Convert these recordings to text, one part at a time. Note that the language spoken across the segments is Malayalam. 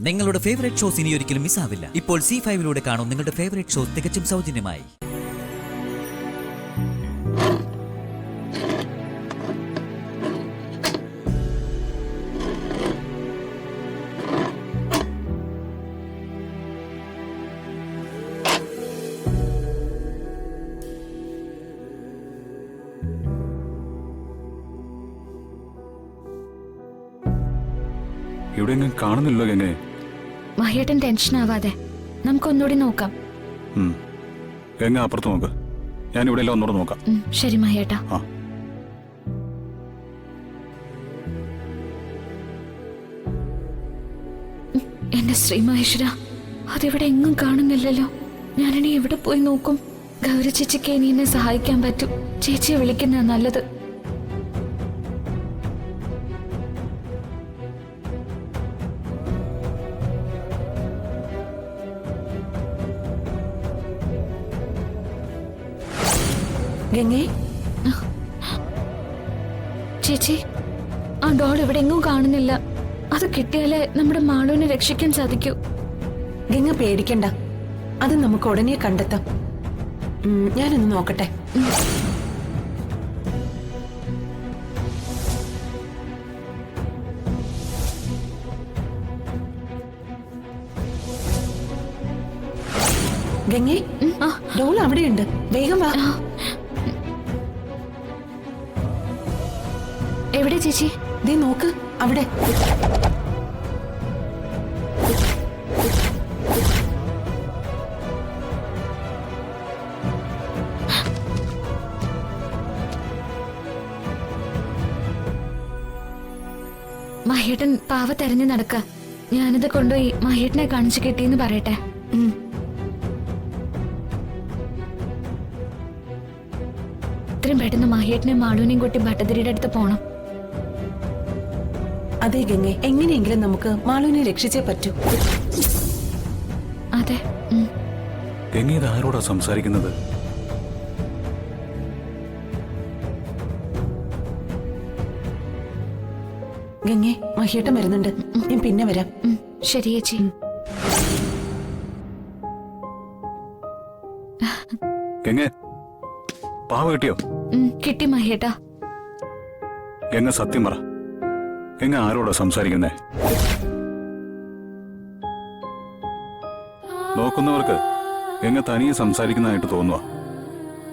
നിങ്ങളുടെ ഫേവറേറ്റ് ഷോസ് ഇനി ഒരിക്കലും മിസ്സാവില്ല. ഇപ്പോൾ C5 കാണും നിങ്ങളുടെ ഫേവറേറ്റ് ഷോസ് തികച്ചും സൗജന്യമായി. ഇവിടെ കാണുന്നില്ലോ ഗംഗേ. മഹേട്ടൻ ടെൻഷൻ ആവാതെ നമുക്കൊന്നുകൂടി നോക്കാം. ഗംഗ അപ്പുറത്ത് നോക്ക്, ഞാൻ ഇവിടെ എല്ലാം ഒന്നുകൂടെ നോക്കാം. ശരി മഹേട്ടാ. എന്റെ ശ്രീ മഹേശ്വര, അതിവിടെ എങ്ങും കാണുന്നില്ലല്ലോ. ഞാനിനി എവിടെ പോയി നോക്കും? ഗൗരി ചേച്ചിക്ക് ഇനി എന്നെ സഹായിക്കാൻ പറ്റും. ചേച്ചിയെ വിളിക്കുന്ന നല്ലത്. ഗംഗേ, ചേച്ചി, ആ ഡോൾ ഇവിടെ എങ്ങും കാണുന്നില്ല. അത് കിട്ടിയാലേ നമ്മുടെ മാളുവിനെ രക്ഷിക്കാൻ സാധിക്കൂ. ഗംഗ പേടിക്കണ്ട, അത് നമുക്ക് ഉടനെ കണ്ടെത്താം. ഞാനൊന്ന് നോക്കട്ടെ. ഗംഗേ, ഡോൾ അവിടെയുണ്ട്, വേഗം വാ. എവിടെ ചേച്ചി? ദേ നോക്ക്, അവിടെ. മഹേട്ടൻ പാവ തെരഞ്ഞു നടക്ക. ഞാനിത് കൊണ്ടുപോയി മഹേട്ടനെ കാണിച്ചു കിട്ടിയെന്ന് പറയട്ടെ. ഇത്രയും പെട്ടെന്ന് മഹേട്ടനെ മാളൂനെയും കൂട്ടി ഭട്ടതിരിയുടെ അടുത്ത് പോണം. അതെ ഗംഗെ, എങ്ങനെയെങ്കിലും നമുക്ക് മാളുവിനെ രക്ഷിച്ചേ പറ്റൂ. അതെ. ഗംഗ ഇത് ആരോടാ സംസാരിക്കുന്നത്? ഗംഗെ, മഹിയേട്ടൻ വരുന്നുണ്ട്, ഞാൻ പിന്നെ വരാം. ശരി ചേച്ചി. ഗംഗ, പാവ കിട്ടിയോ? കിട്ടി മഹേട്ടാ. ഗംഗ സത്യം പറ, ഗംഗ ആരോടാ സംസാരിക്കുന്നേ? നോക്കുന്നവർക്ക് ഗംഗ തനിയെ സംസാരിക്കുന്നതായിട്ട് തോന്നുക.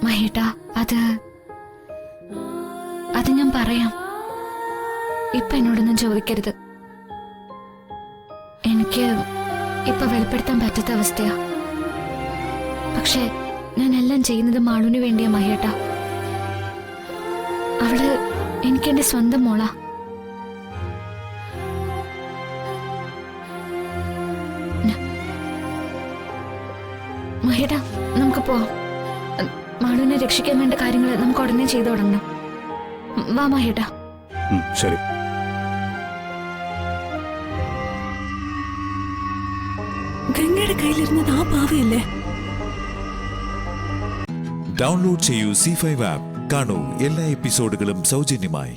മഹേട്ടാ, അത് ഞാൻ പറയാം. ഇപ്പൊ എന്നോടൊന്നും ചോദിക്കരുത്. എനിക്ക് ഇപ്പൊ വെളിപ്പെടുത്താൻ പറ്റാത്ത അവസ്ഥയാ. പക്ഷെ ഞാൻ എല്ലാം ചെയ്യുന്നത് മാളുവിന് വേണ്ടിയാ മഹേട്ടാ. അവള് എനിക്കെന്റെ സ്വന്തം മോളാ. മഹേട്ടാ, നമുക്ക് പോവാം. മാളുവിനെ രക്ഷിക്കാൻ വേണ്ട കാര്യങ്ങൾ നമുക്ക് ഉടനെ ചെയ്തു തുടങ്ങണം. വാ മഹേട്ടാ. ശരി. ഗംഗയുടെ കയ്യിലിരുന്നത് ആ പാവയല്ലേ? ഡൗൺലോഡ് ചെയ്യൂ C5 ആപ്പ്. കാണൂ എല്ലാ എപ്പിസോഡുകളും സൗജന്യമായി.